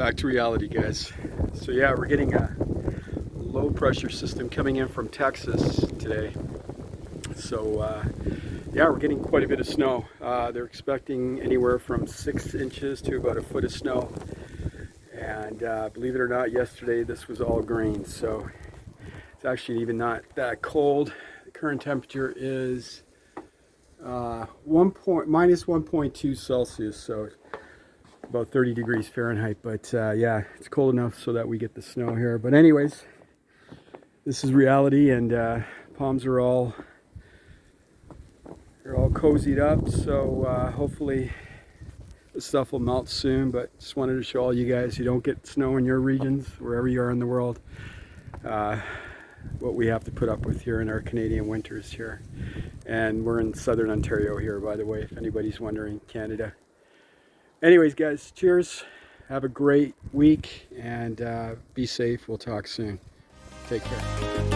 Back to reality, guys. So yeah, we're getting a low pressure system coming in from Texas today. So yeah, we're getting quite a bit of snow. They're expecting anywhere from 6 inches to about a foot of snow. And believe it or not, yesterday this was all green. So it's actually even not that cold. The current temperature is minus 1.2 Celsius. So about 30 degrees Fahrenheit, but yeah, it's cold enough so that we get the snow here. But anyways, this is reality, and palms are all cozied up, so hopefully the stuff will melt soon. But just wanted to show all you guys who don't get snow in your regions, wherever you are in the world, what we have to put up with here in our Canadian winters here. And we're in southern Ontario here, by the way, if anybody's wondering, Canada. Anyways, guys, cheers. Have a great week and be safe. We'll talk soon. Take care.